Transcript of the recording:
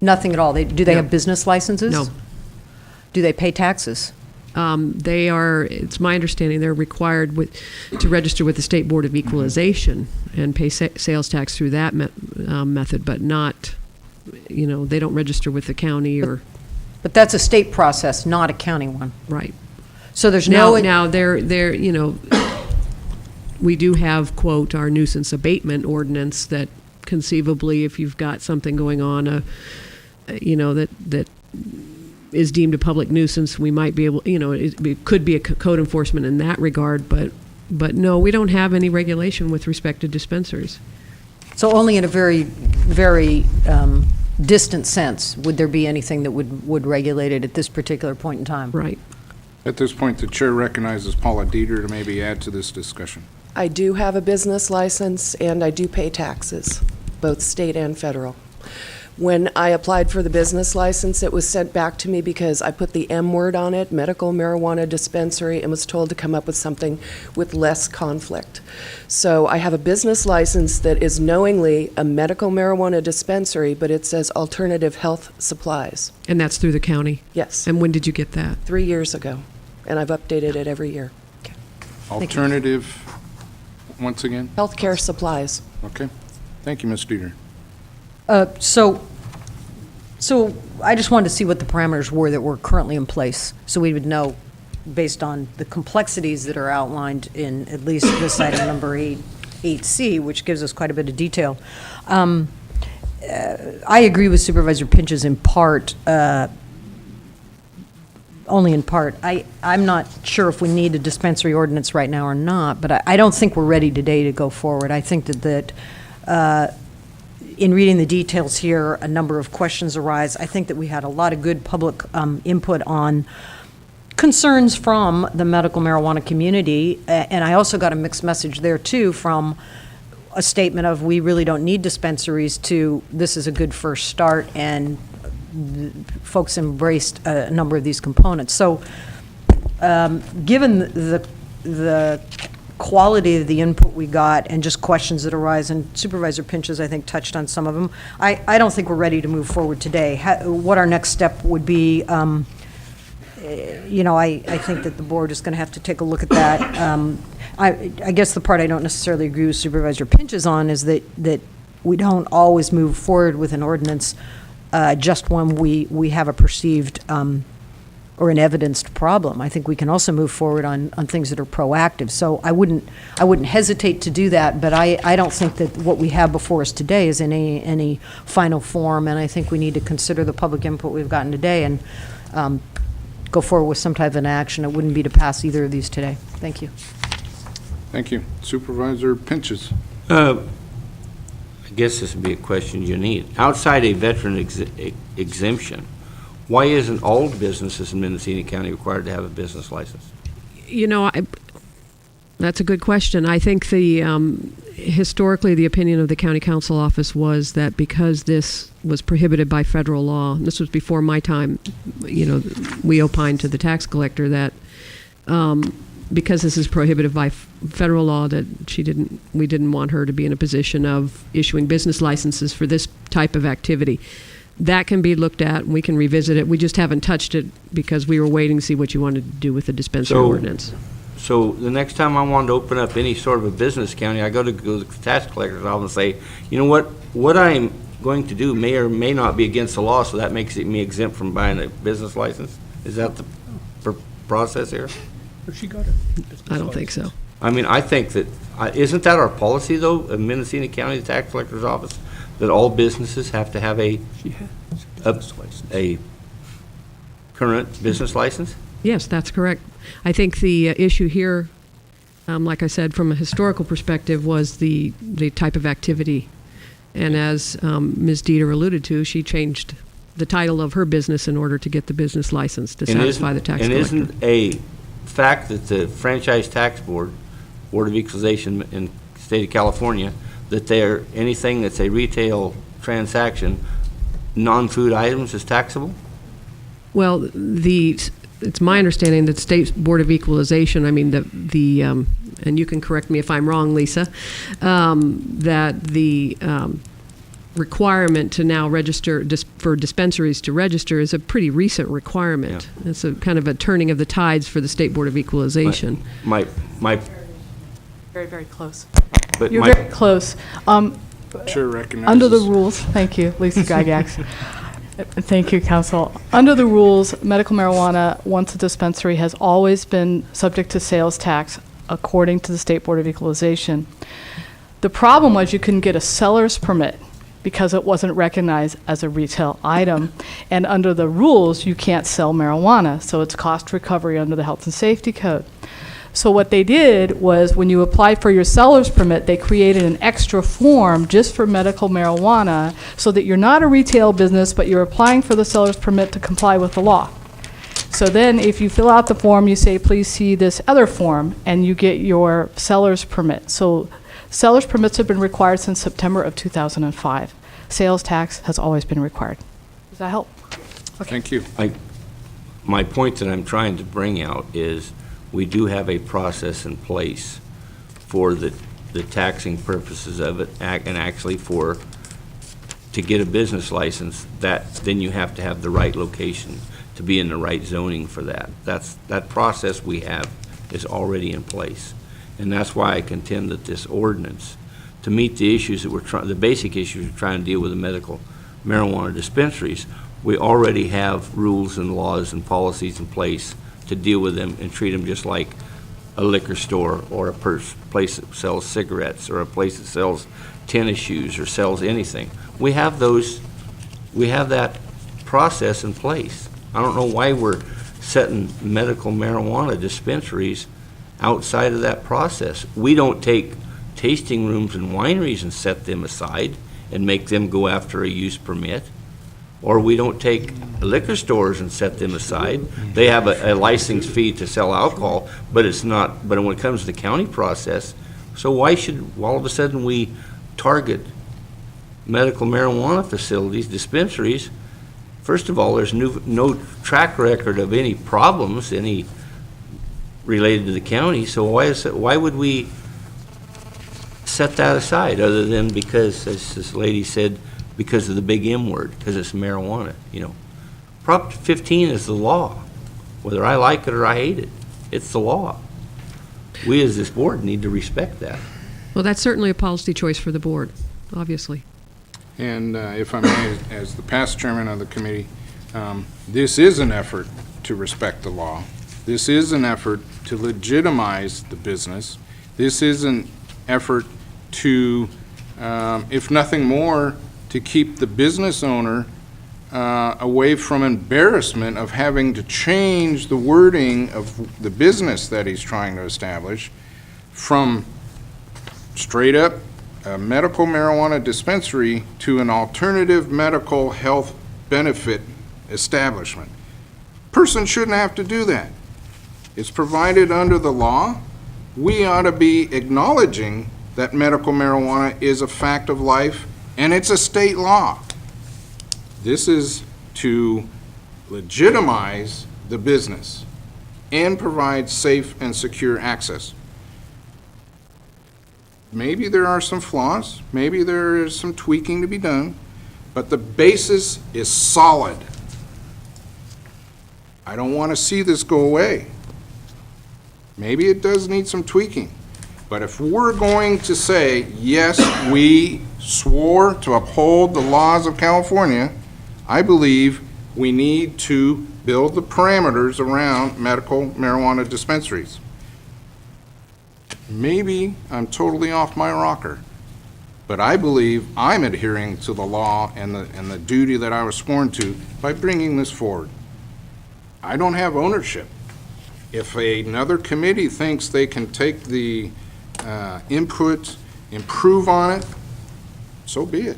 Nothing at all? Do they No. have business licenses? No. Do they pay taxes? They are, it's my understanding, they're required to register with the State Board of Equalization and pay sales tax through that method, but not, they don't register with the county or. But that's a state process, not a county one. Right. So there's Now they're, we do have, quote, our nuisance abatement ordinance that conceivably, if you've got something going on, that is deemed a public nuisance, we might be able, it could be a code enforcement in that regard, but no, we don't have any regulation with respect to dispensaries. So only in a very, very distant sense would there be anything that would regulate it at this particular point in time? Right. At this point, the chair recognizes Paula Dieter to maybe add to this discussion. I do have a business license, and I do pay taxes, both state and federal. When I applied for the business license, it was sent back to me because I put the M word on it, medical marijuana dispensary, and was told to come up with something with less conflict. So I have a business license that is knowingly a medical marijuana dispensary, but it says alternative health supplies. And that's through the county? Yes. And when did you get that? 3 years ago, and I've updated it every year. Alternative, once again? Healthcare supplies. Okay. Thank you, Ms. Dieter. So I just wanted to see what the parameters were that were currently in place, so we would know, based on the complexities that are outlined in at least this item number 8C, which gives us quite a bit of detail. I agree with Supervisor Pinches in part, only in part. I'm not sure if we need a dispensary ordinance right now or not, but I don't think we're ready today to go forward. I think that in reading the details here, a number of questions arise. I think that we had a lot of good public input on concerns from the medical marijuana community, and I also got a mixed message there too, from a statement of we really don't need dispensaries to this is a good first start, and folks embraced a number of these components. So given the quality of the input we got and just questions that arise, and Supervisor Pinches, I think, touched on some of them, I don't think we're ready to move forward today. What our next step would be, I think that the board is going to have to take a look at that. I guess the part I don't necessarily agree with Supervisor Pinches on is that we don't always move forward with an ordinance just when we have a perceived or an evidenced problem. I think we can also move forward on things that are proactive. So I wouldn't hesitate to do that, but I don't think that what we have before us today is in any final form, and I think we need to consider the public input we've gotten today and go forward with some type of an action. It wouldn't be to pass either of these today. Thank you. Thank you. Supervisor Pinches. I guess this would be a question you need. Outside a veteran exemption, why isn't all businesses in Mendocino County required to have a business license? That's a good question. I think historically the opinion of the county council office was that because this was prohibited by federal law, this was before my time, we opined to the tax collector that because this is prohibited by federal law, that we didn't want her to be in a position of issuing business licenses for this type of activity. That can be looked at, and we can revisit it. We just haven't touched it because we were waiting to see what you wanted to do with the dispensary ordinance. So the next time I wanted to open up any sort of a business county, I go to the tax collector's office and say, you know what I'm going to do may or may not be against the law, so that makes me exempt from buying a business license? Is that the process here? She got it. I don't think so. I mean, I think that, isn't that our policy, though, in Mendocino County, the tax collector's office, that all businesses have to have a current business license? Yes, that's correct. I think the issue here, like I said, from a historical perspective, was the type of activity. And as Ms. Dieter alluded to, she changed the title of her business in order to get the business license to satisfy the tax collector. And isn't a fact that the Franchise Tax Board of Equalization in the state of California, that anything that's a retail transaction, non-food items is taxable? Well, it's my understanding that State Board of Equalization, I mean, and you can correct me if I'm wrong, Lisa, that the requirement to now register, for dispensaries to register is a pretty recent requirement. It's a kind of a turning of the tides for the State Board of Equalization. My, Very, very close. but You're my, very close. Chair recognizes. Under the rules, thank you, Lisa Gygax. Thank you, Council. Under the rules, medical marijuana, once a dispensary, has always been subject to sales tax according to the State Board of Equalization. The problem was you couldn't get a seller's permit because it wasn't recognized as a retail item. And under the rules, you can't sell marijuana, so it's cost recovery under the Health and Safety Code. So what they did was, when you applied for your seller's permit, they created an extra form just for medical marijuana, so that you're not a retail business, but you're applying for the seller's permit to comply with the law. So then, if you fill out the form, you say, please see this other form, and you get your seller's permit. So seller's permits have been required since September of 2005. Sales tax has always been required. Does that help? Thank you. my point that I'm trying to bring out is we do have a process in place for the taxing purposes of it, and actually to get a business license, then you have to have the right location to be in the right zoning for that. That process we have is already in place. And that's why I contend that this ordinance, to meet the issues that the basic issues we're trying to deal with the medical marijuana dispensaries, we already have rules and laws and policies in place to deal with them and treat them just like a liquor store or a place that sells cigarettes or a place that sells tennis shoes or sells anything. We have that process in place. I don't know why we're setting medical marijuana dispensaries outside of that process. We don't take tasting rooms and wineries and set them aside and make them go after a use permit. Or we don't take liquor stores and set them aside. They have a license fee to sell alcohol, but when it comes to the county process, so why should all of a sudden we target medical marijuana facilities, dispensaries? First of all, there's no track record of any problems, any related to the county, so why would we set that aside, other than because, as this lady said, because of the big M word, because it's marijuana, Prop 15 is the law. Whether I like it or I hate it, it's the law. We as this board need to respect that. Well, that's certainly a policy choice for the board, obviously. And if I may, as the past chairman of the committee, this is an effort to respect the law. This is an effort to legitimize the business. This is an effort to, if nothing more, to keep the business owner away from embarrassment of having to change the wording of the business that he's trying to establish from straight up a medical marijuana dispensary to an alternative medical health benefit establishment. Person shouldn't have to do that. It's provided under the law. We ought to be acknowledging that medical marijuana is a fact of life, and it's a state law. This is to legitimize the business and provide safe and secure access. Maybe there are some flaws, maybe there is some tweaking to be done, but the basis is solid. I don't want to see this go away. Maybe it does need some tweaking. But if we're going to say, yes, we swore to uphold the laws of California, I believe we need to build the parameters around medical marijuana dispensaries. Maybe I'm totally off my rocker, but I believe I'm adhering to the law and the duty that I was sworn to by bringing this forward. I don't have ownership. If another committee thinks they can take the input, improve on it, so be it.